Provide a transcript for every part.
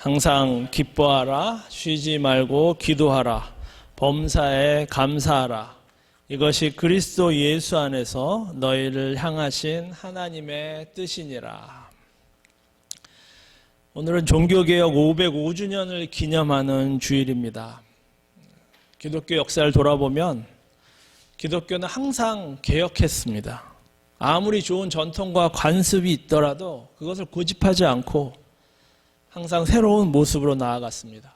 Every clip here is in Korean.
항상 기뻐하라, 쉬지 말고 기도하라, 범사에 감사하라. 이것이 그리스도 예수 안에서 너희를 향하신 하나님의 뜻이니라. 오늘은 종교개혁 505주년을 기념하는 주일입니다. 기독교 역사를 돌아보면 기독교는 항상 개혁했습니다. 아무리 좋은 전통과 관습이 있더라도 그것을 고집하지 않고 항상 새로운 모습으로 나아갔습니다.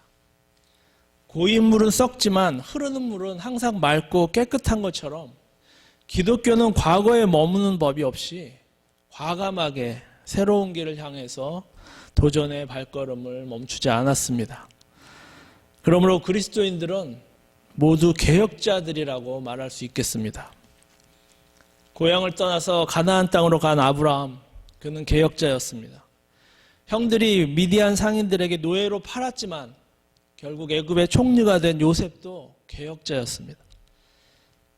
고인 물은 썩지만 흐르는 물은 항상 맑고 깨끗한 것처럼 기독교는 과거에 머무는 법이 없이 과감하게 새로운 길을 향해서 도전의 발걸음을 멈추지 않았습니다. 그러므로 그리스도인들은 모두 개혁자들이라고 말할 수 있겠습니다. 고향을 떠나서 가나안 땅으로 간 아브라함, 그는 개혁자였습니다. 형들이 미디안 상인들에게 노예로 팔았지만 결국 애굽의 총리가 된 요셉도 개혁자였습니다.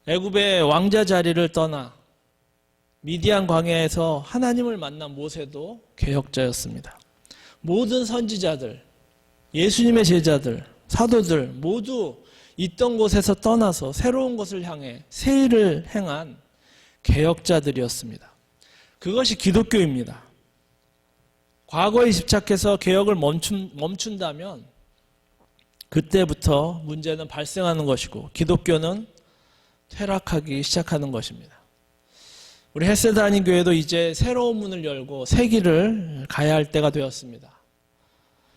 애굽의 왕자 자리를 떠나 미디안 광야에서 하나님을 만난 모세도 개혁자였습니다. 모든 선지자들, 예수님의 제자들, 사도들 모두 있던 곳에서 떠나서 새로운 곳을 향해 새 일을 행한 개혁자들이었습니다. 그것이 기독교입니다. 과거에 집착해서 개혁을 멈춘다면 그때부터 문제는 발생하는 것이고 기독교는 퇴락하기 시작하는 것입니다. 우리 헬세드 한인교회도 이제 새로운 문을 열고 새 길을 가야 할 때가 되었습니다.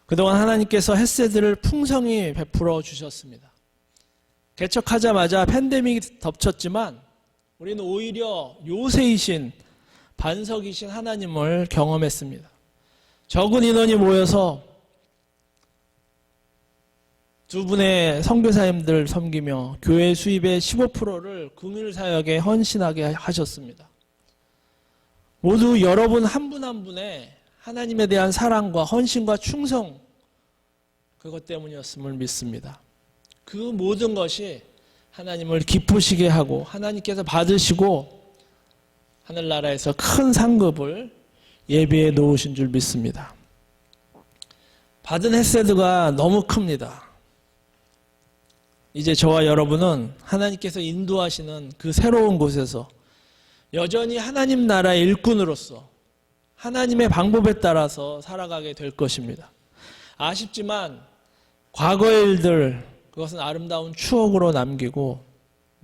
그동안 하나님께서 헬세드를 풍성히 베풀어 주셨습니다. 개척하자마자 팬데믹이 덮쳤지만 우리는 오히려 요새이신 반석이신 하나님을 경험했습니다. 적은 인원이 모여서 두 분의 선교사님들 섬기며 교회 수입의 15%를 긍휼사역에 헌신하게 하셨습니다. 모두 여러분 한 분 한 분의 하나님에 대한 사랑과 헌신과 충성, 그것 때문이었음을 믿습니다. 그 모든 것이 하나님을 기쁘시게 하고 하나님께서 받으시고 하늘나라에서 큰 상급을 예비해 놓으신 줄 믿습니다. 받은 헬세드가 너무 큽니다. 이제 저와 여러분은 하나님께서 인도하시는 그 새로운 곳에서 여전히 하나님 나라의 일꾼으로서 하나님의 방법에 따라서 살아가게 될 것입니다. 아쉽지만 과거의 일들, 그것은 아름다운 추억으로 남기고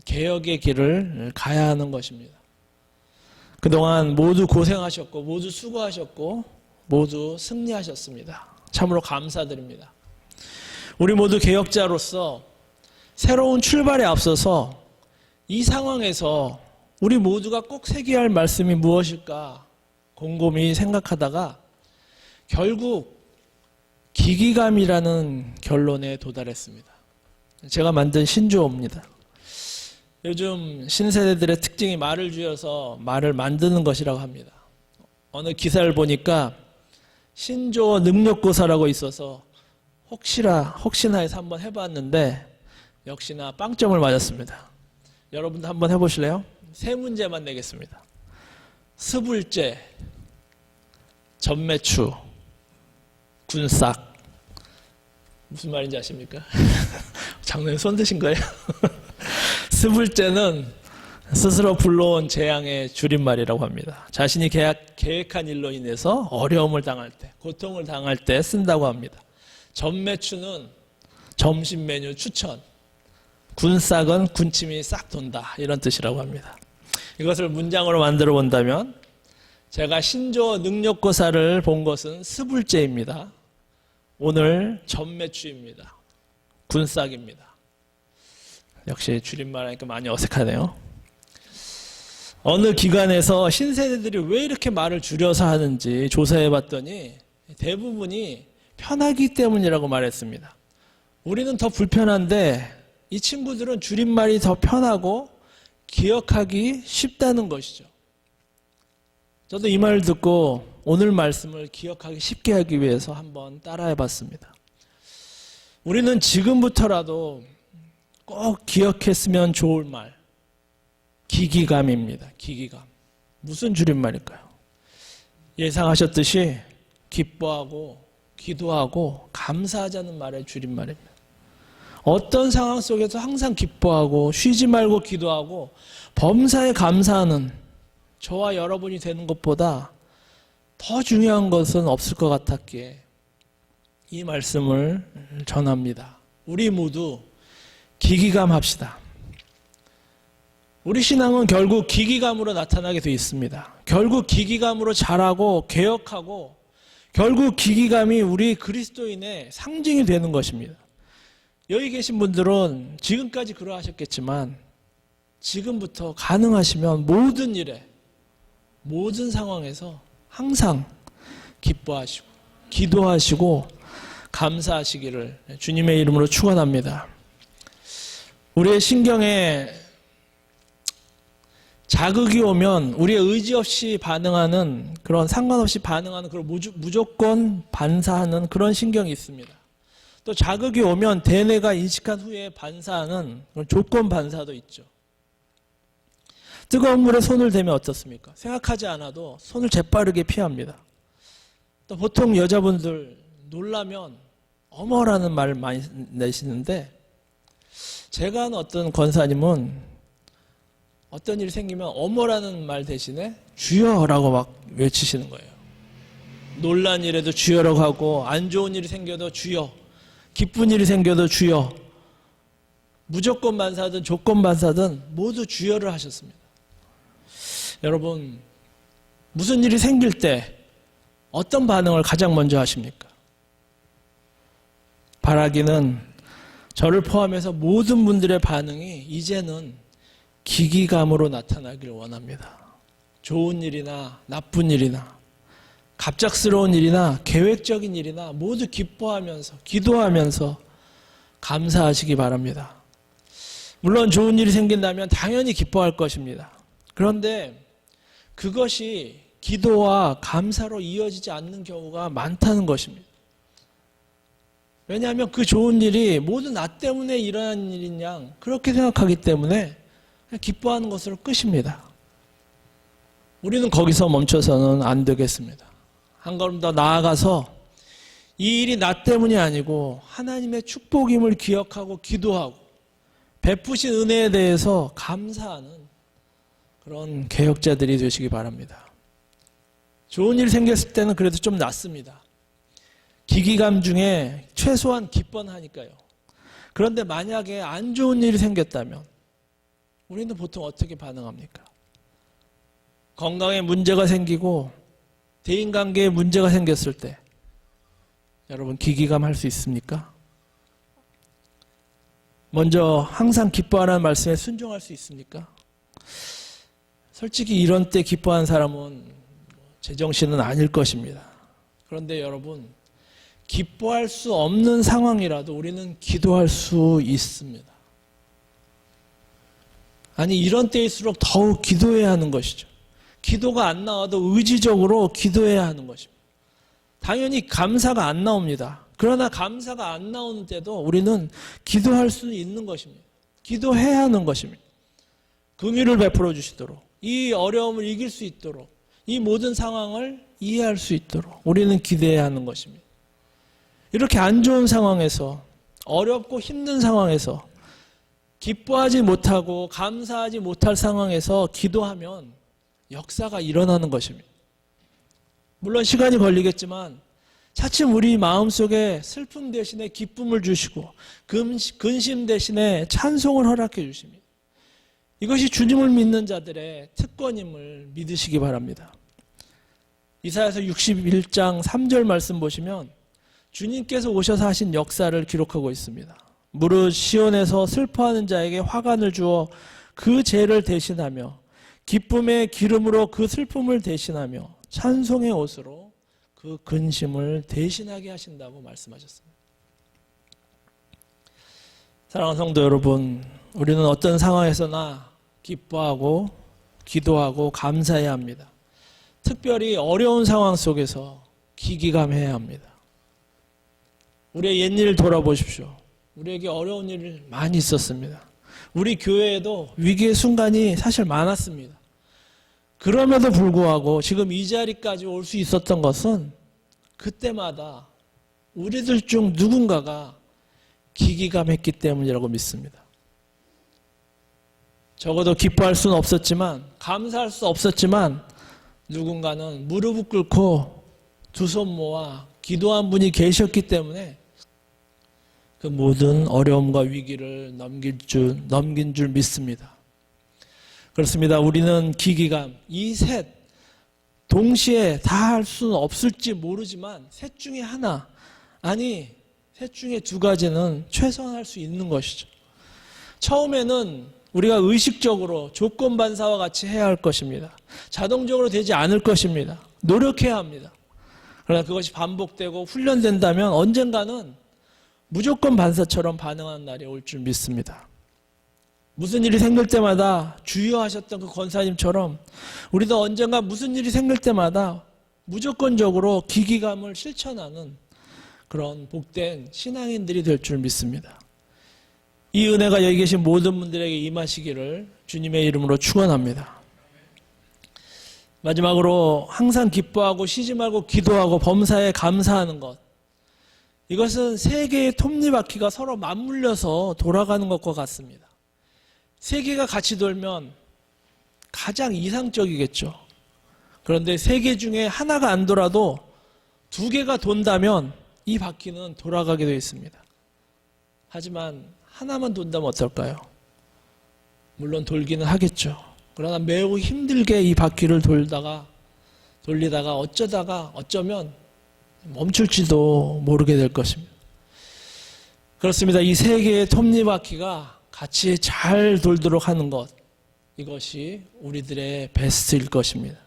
개혁의 길을 가야 하는 것입니다. 그동안 모두 고생하셨고 모두 수고하셨고 모두 승리하셨습니다. 참으로 감사드립니다. 우리 모두 개혁자로서 새로운 출발에 앞서서 이 상황에서 우리 모두가 꼭 새겨야 할 말씀이 무엇일까 곰곰이 생각하다가 결국 기기감이라는 결론에 도달했습니다. 제가 만든 신조어입니다. 요즘 신세대들의 특징이 말을 쥐어서 말을 만드는 것이라고 합니다. 어느 기사를 보니까 신조어 능력고사라고 있어서 혹시나 해서 한번 해봤는데 역시나 빵점을 맞았습니다. 여러분도 한번 해보실래요? 세 문제만 내겠습니다. 스불제, 전매추, 군싹. 무슨 말인지 아십니까? 장난에 손 드신 거예요? 스불제는 스스로 불러온 재앙의 줄임말이라고 합니다. 자신이 계획한 일로 인해서 어려움을 당할 때, 고통을 당할 때 쓴다고 합니다. 전매추는 점심 메뉴 추천, 군싹은 군침이 싹 돈다, 이런 뜻이라고 합니다. 이것을 문장으로 만들어 본다면 제가 신조어 능력고사를 본 것은 스불제입니다. 오늘 전매추입니다. 군싹입니다. 역시 줄임말 하니까 많이 어색하네요. 어느 기관에서 신세대들이 왜 이렇게 말을 줄여서 하는지 조사해 봤더니 대부분이 편하기 때문이라고 말했습니다. 우리는 더 불편한데 이 친구들은 줄임말이 더 편하고 기억하기 쉽다는 것이죠. 저도 이 말을 듣고 오늘 말씀을 기억하기 쉽게 하기 위해서 한번 따라해 봤습니다. 우리는 지금부터라도 꼭 기억했으면 좋을 말, 기기감입니다. 기기감. 무슨 줄임말일까요? 예상하셨듯이 기뻐하고 기도하고 감사하자는 말의 줄임말입니다. 어떤 상황 속에서 항상 기뻐하고 쉬지 말고 기도하고 범사에 감사하는 저와 여러분이 되는 것보다 더 중요한 것은 없을 것 같았기에 이 말씀을 전합니다. 우리 모두 기기감합시다. 우리 신앙은 결국 기기감으로 나타나게 되어 있습니다. 결국 기기감으로 자라고 개혁하고 결국 기기감이 우리 그리스도인의 상징이 되는 것입니다. 여기 계신 분들은 지금까지 그러하셨겠지만 지금부터 가능하시면 모든 일에 모든 상황에서 항상 기뻐하시고 기도하시고 감사하시기를 주님의 이름으로 축원합니다. 우리의 신경에 자극이 오면 우리의 의지 없이 반응하는 그런 상관없이 반응하는 그런 무조건 반사하는 그런 신경이 있습니다. 또 자극이 오면 대뇌가 인식한 후에 반사하는 그런 조건 반사도 있죠. 뜨거운 물에 손을 대면 어떻습니까? 생각하지 않아도 손을 재빠르게 피합니다. 또 보통 여자분들 놀라면 어머라는 말을 많이 내시는데 제가 아는 어떤 권사님은 어떤 일이 생기면 어머라는 말 대신에 주여라고 막 외치시는 거예요. 놀란 일에도 주여라고 하고 안 좋은 일이 생겨도 주여, 기쁜 일이 생겨도 주여, 무조건 반사든 조건 반사든 모두 주여를 하셨습니다. 여러분, 무슨 일이 생길 때 어떤 반응을 가장 먼저 하십니까? 바라기는 저를 포함해서 모든 분들의 반응이 이제는 기기감으로 나타나기를 원합니다. 좋은 일이나 나쁜 일이나 갑작스러운 일이나 계획적인 일이나 모두 기뻐하면서 기도하면서 감사하시기 바랍니다. 물론 좋은 일이 생긴다면 당연히 기뻐할 것입니다. 그런데 그것이 기도와 감사로 이어지지 않는 경우가 많다는 것입니다. 왜냐하면 그 좋은 일이 모두 나 때문에 일어난 일인 양 그렇게 생각하기 때문에 기뻐하는 것으로 끝입니다. 우리는 거기서 멈춰서는 안 되겠습니다. 한 걸음 더 나아가서 이 일이 나 때문이 아니고 하나님의 축복임을 기억하고 기도하고 베푸신 은혜에 대해서 감사하는 그런 개혁자들이 되시기 바랍니다. 좋은 일 생겼을 때는 그래도 좀 낫습니다. 기기감 중에 최소한 기뻐는 하니까요. 그런데 만약에 안 좋은 일이 생겼다면 우리는 보통 어떻게 반응합니까? 건강에 문제가 생기고 대인관계에 문제가 생겼을 때 여러분 기기감 할 수 있습니까? 먼저 항상 기뻐하라는 말씀에 순종할 수 있습니까? 솔직히 이런 때 기뻐하는 사람은 제정신은 아닐 것입니다. 그런데 여러분 기뻐할 수 없는 상황이라도 우리는 기도할 수 있습니다. 아니 이런 때일수록 더욱 기도해야 하는 것이죠. 기도가 안 나와도 의지적으로 기도해야 하는 것입니다. 당연히 감사가 안 나옵니다. 그러나 감사가 안 나오는 때도 우리는 기도할 수 있는 것입니다. 기도해야 하는 것입니다. 긍휼을 베풀어 주시도록 이 어려움을 이길 수 있도록 이 모든 상황을 이해할 수 있도록 우리는 기도해야 하는 것입니다. 이렇게 안 좋은 상황에서 어렵고 힘든 상황에서 기뻐하지 못하고 감사하지 못할 상황에서 기도하면 역사가 일어나는 것입니다. 물론 시간이 걸리겠지만 차츰 우리 마음속에 슬픔 대신에 기쁨을 주시고 근심 대신에 찬송을 허락해 주십니다. 이것이 주님을 믿는 자들의 특권임을 믿으시기 바랍니다. 이사야서 61장 3절 말씀 보시면 주님께서 오셔서 하신 역사를 기록하고 있습니다. 무릇 시온에서 슬퍼하는 자에게 화관을 주어 그 죄를 대신하며 기쁨의 기름으로 그 슬픔을 대신하며 찬송의 옷으로 그 근심을 대신하게 하신다고 말씀하셨습니다. 사랑하는 성도 여러분, 우리는 어떤 상황에서나 기뻐하고 기도하고 감사해야 합니다. 특별히 어려운 상황 속에서 기기감해야 합니다. 우리의 옛일을 돌아보십시오. 우리에게 어려운 일이 많이 있었습니다. 우리 교회에도 위기의 순간이 사실 많았습니다. 그럼에도 불구하고 지금 이 자리까지 올 수 있었던 것은 그때마다 우리들 중 누군가가 기기감했기 때문이라고 믿습니다. 적어도 기뻐할 수는 없었지만, 감사할 수 없었지만, 누군가는 무릎을 꿇고 두 손 모아 기도한 분이 계셨기 때문에 그 모든 어려움과 위기를 넘긴 줄 믿습니다. 그렇습니다. 우리는 기기감, 이 셋 동시에 다 할 수는 없을지 모르지만 셋 중에 하나, 아니 셋 중에 두 가지는 최소한 할 수 있는 것이죠. 처음에는 우리가 의식적으로 조건반사와 같이 해야 할 것입니다. 자동적으로 되지 않을 것입니다. 노력해야 합니다. 그러나 그것이 반복되고 훈련된다면 언젠가는 무조건 반사처럼 반응하는 날이 올 줄 믿습니다. 무슨 일이 생길 때마다 주의하셨던 그 권사님처럼 우리도 언젠가 무슨 일이 생길 때마다 무조건적으로 기기감을 실천하는 그런 복된 신앙인들이 될 줄 믿습니다. 이 은혜가 여기 계신 모든 분들에게 임하시기를 주님의 이름으로 축원합니다. 마지막으로 항상 기뻐하고 쉬지 말고 기도하고 범사에 감사하는 것. 이것은 세 개의 톱니바퀴가 서로 맞물려서 돌아가는 것과 같습니다. 세 개가 같이 돌면 가장 이상적이겠죠. 그런데 세 개 중에 하나가 안 돌아도 두 개가 돈다면 이 바퀴는 돌아가게 되어 있습니다. 하지만 하나만 돈다면 어떨까요? 물론 돌기는 하겠죠. 그러나 매우 힘들게 이 바퀴를 돌리다가 어쩌면 멈출지도 모르게 될 것입니다. 그렇습니다. 이 세 개의 톱니바퀴가 같이 잘 돌도록 하는 것, 이것이 우리들의 베스트일 것입니다.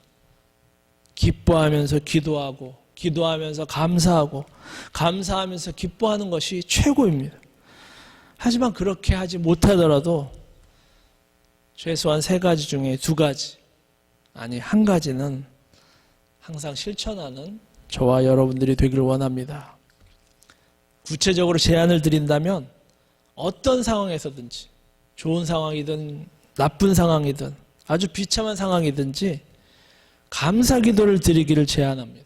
기뻐하면서 기도하고, 기도하면서 감사하고, 감사하면서 기뻐하는 것이 최고입니다. 하지만 그렇게 하지 못하더라도 최소한 세 가지 중에 두 가지, 아니 한 가지는 항상 실천하는 저와 여러분들이 되기를 원합니다. 구체적으로 제안을 드린다면 어떤 상황에서든지, 좋은 상황이든 나쁜 상황이든 아주 비참한 상황이든지 감사 기도를 드리기를 제안합니다.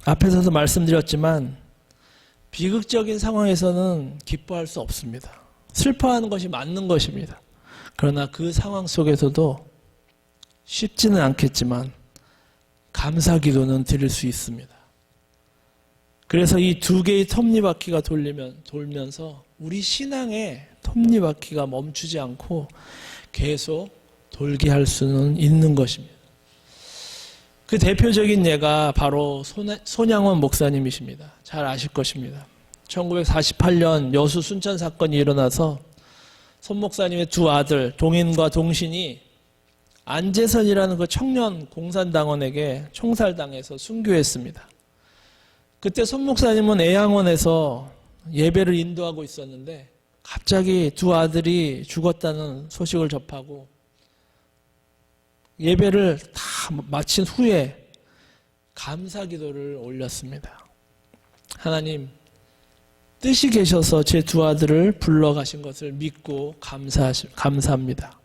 앞에서도 말씀드렸지만 비극적인 상황에서는 기뻐할 수 없습니다. 슬퍼하는 것이 맞는 것입니다. 그러나 그 상황 속에서도 쉽지는 않겠지만 감사 기도는 드릴 수 있습니다. 그래서 이 두 개의 톱니바퀴가 돌면서 우리 신앙의 톱니바퀴가 멈추지 않고 계속 돌게 할 수는 있는 것입니다. 그 대표적인 예가 바로 손양원 목사님이십니다. 잘 아실 것입니다. 1948년 여수 순천 사건이 일어나서 손 목사님의 두 아들 동인과 동신이 안재선이라는 그 청년 공산당원에게 총살당해서 순교했습니다. 그때 손 목사님은 애양원에서 예배를 인도하고 있었는데 갑자기 두 아들이 죽었다는 소식을 접하고 예배를 다 마친 후에 감사 기도를 올렸습니다. 하나님, 뜻이 계셔서 제 두 아들을 불러가신 것을 믿고 감사합니다.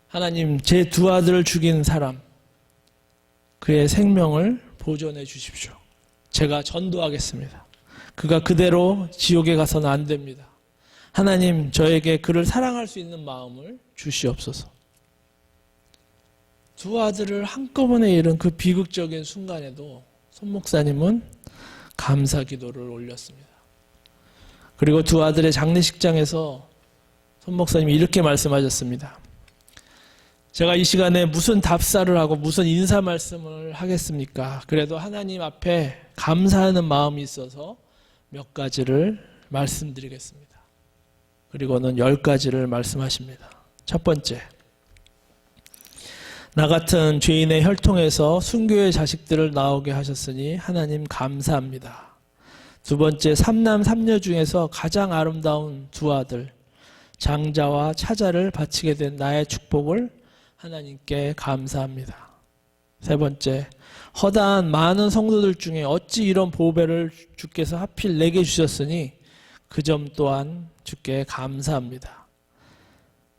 하나님, 제 두 아들을 죽인 사람, 그의 생명을 보존해 주십시오. 제가 전도하겠습니다. 그가 그대로 지옥에 가서는 안 됩니다. 하나님, 저에게 그를 사랑할 수 있는 마음을 주시옵소서. 두 아들을 한꺼번에 잃은 그 비극적인 순간에도 손 목사님은 감사 기도를 올렸습니다. 그리고 두 아들의 장례식장에서 손 목사님이 이렇게 말씀하셨습니다. 제가 이 시간에 무슨 답사를 하고 무슨 인사 말씀을 하겠습니까? 그래도 하나님 앞에 감사하는 마음이 있어서 몇 가지를 말씀드리겠습니다. 그리고는 10가지를 말씀하십니다. 첫 번째, 나 같은 죄인의 혈통에서 순교의 자식들을 나오게 하셨으니 하나님 감사합니다. 두 번째, 삼남 삼녀 중에서 가장 아름다운 두 아들 장자와 차자를 바치게 된 나의 축복을 하나님께 감사합니다. 세 번째, 허다한 많은 성도들 중에 어찌 이런 보배를 주께서 하필 내게 주셨으니 그 점 또한 주께 감사합니다.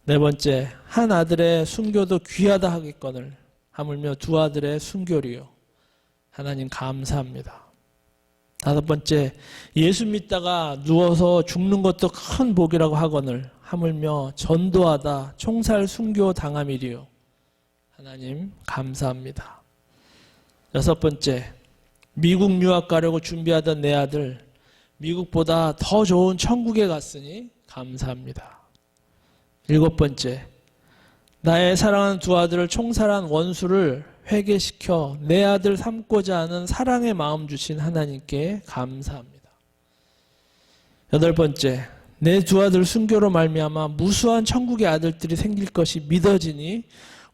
네 번째, 한 아들의 순교도 귀하다 하겠거늘 하물며 두 아들의 순교리요 하나님 감사합니다. 5번째, 예수 믿다가 누워서 죽는 것도 큰 복이라고 하거늘 하물며 전도하다 총살 순교 당함이리요. 하나님 감사합니다. 6번째, 미국 유학 가려고 준비하던 내 아들 미국보다 더 좋은 천국에 갔으니 감사합니다. 7번째, 나의 사랑하는 두 아들을 총살한 원수를 회개시켜 내 아들 삼고자 하는 사랑의 마음 주신 하나님께 감사합니다. 8번째, 내 두 아들 순교로 말미암아 무수한 천국의 아들들이 생길 것이 믿어지니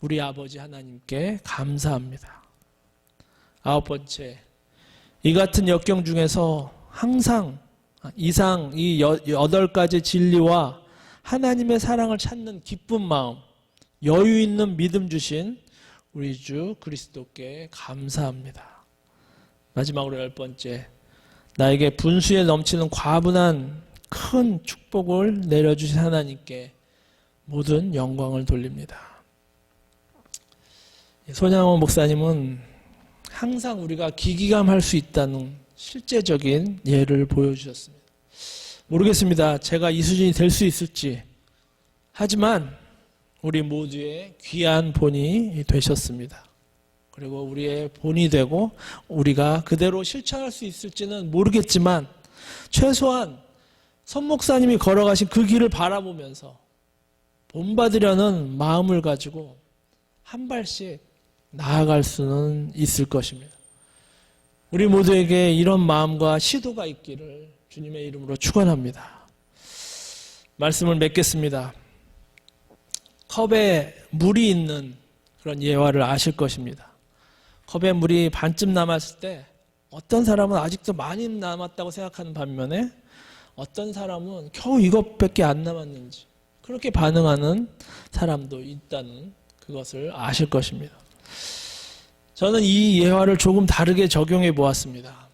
우리 아버지 하나님께 감사합니다. 9번째, 이 같은 역경 중에서 항상 이상 이 8가지 진리와 하나님의 사랑을 찾는 기쁜 마음, 여유 있는 믿음 주신 우리 주 그리스도께 감사합니다. 마지막으로 10번째, 나에게 분수에 넘치는 과분한 큰 축복을 내려주신 하나님께 모든 영광을 돌립니다. 손양원 목사님은 항상 우리가 기기감할 수 있다는 실제적인 예를 보여주셨습니다. 모르겠습니다. 제가 이 수준이 될 수 있을지. 하지만 우리 모두의 귀한 본이 되셨습니다. 그리고 우리의 본이 되고 우리가 그대로 실천할 수 있을지는 모르겠지만 최소한 선 목사님이 걸어가신 그 길을 바라보면서 본받으려는 마음을 가지고 한 발씩 나아갈 수는 있을 것입니다. 우리 모두에게 이런 마음과 시도가 있기를 주님의 이름으로 축원합니다. 말씀을 맺겠습니다. 컵에 물이 있는 그런 예화를 아실 것입니다. 컵에 물이 반쯤 남았을 때 어떤 사람은 아직도 많이 남았다고 생각하는 반면에 어떤 사람은 겨우 이것밖에 안 남았는지 그렇게 반응하는 사람도 있다는 그것을 아실 것입니다. 저는 이 예화를 조금 다르게 적용해 보았습니다.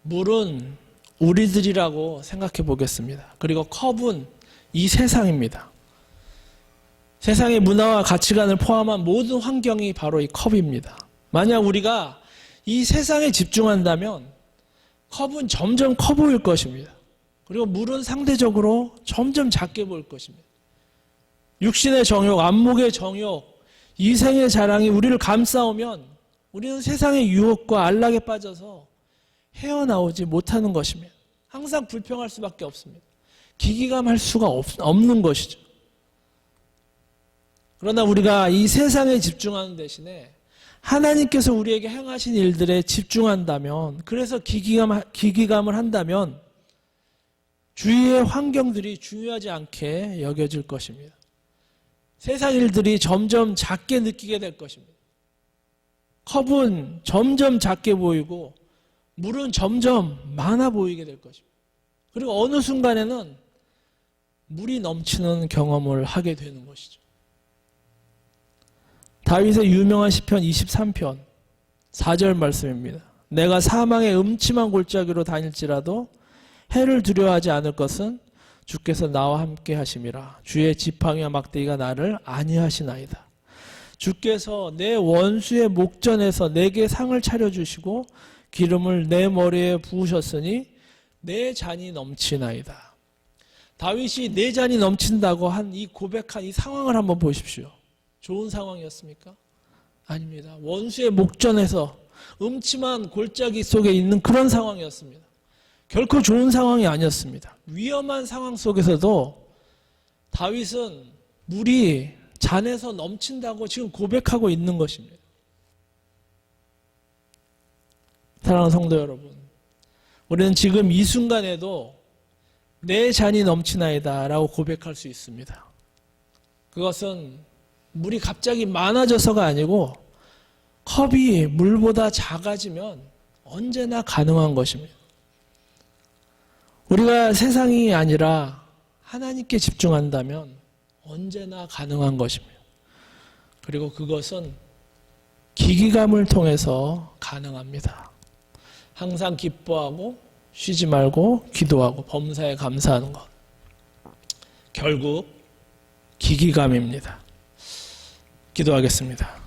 물은 우리들이라고 생각해 보겠습니다. 그리고 컵은 이 세상입니다. 세상의 문화와 가치관을 포함한 모든 환경이 바로 이 컵입니다. 만약 우리가 이 세상에 집중한다면 컵은 점점 커 보일 것입니다. 그리고 물은 상대적으로 점점 작게 보일 것입니다. 육신의 정욕, 안목의 정욕, 이생의 자랑이 우리를 감싸오면 우리는 세상의 유혹과 안락에 빠져서 헤어나오지 못하는 것입니다. 항상 불평할 수밖에 없습니다. 기기감할 수가 없는 것이죠. 그러나 우리가 이 세상에 집중하는 대신에 하나님께서 우리에게 행하신 일들에 집중한다면, 그래서 기기감을 한다면 주위의 환경들이 중요하지 않게 여겨질 것입니다. 세상 일들이 점점 작게 느끼게 될 것입니다. 컵은 점점 작게 보이고 물은 점점 많아 보이게 될 것입니다. 그리고 어느 순간에는 물이 넘치는 경험을 하게 되는 것이죠. 다윗의 유명한 시편 23편 4절 말씀입니다. 내가 사망의 음침한 골짜기로 다닐지라도 해를 두려워하지 않을 것은 주께서 나와 함께 하심이라. 주의 지팡이와 막대기가 나를 안위하시나이다. 주께서 내 원수의 목전에서 내게 상을 차려주시고 기름을 내 머리에 부으셨으니 내 잔이 넘치나이다. 다윗이 내 잔이 넘친다고 한 이 고백한 이 상황을 한번 보십시오. 좋은 상황이었습니까? 아닙니다. 원수의 목전에서 음침한 골짜기 속에 있는 그런 상황이었습니다. 결코 좋은 상황이 아니었습니다. 위험한 상황 속에서도 다윗은 물이 잔에서 넘친다고 지금 고백하고 있는 것입니다. 사랑하는 성도 여러분, 우리는 지금 이 순간에도 내 잔이 넘치나이다 라고 고백할 수 있습니다. 그것은 물이 갑자기 많아져서가 아니고 컵이 물보다 작아지면 언제나 가능한 것입니다. 우리가 세상이 아니라 하나님께 집중한다면 언제나 가능한 것입니다. 그리고 그것은 기기감을 통해서 가능합니다. 항상 기뻐하고 쉬지 말고 기도하고 범사에 감사하는 것. 결국 기기감입니다. 기도하겠습니다.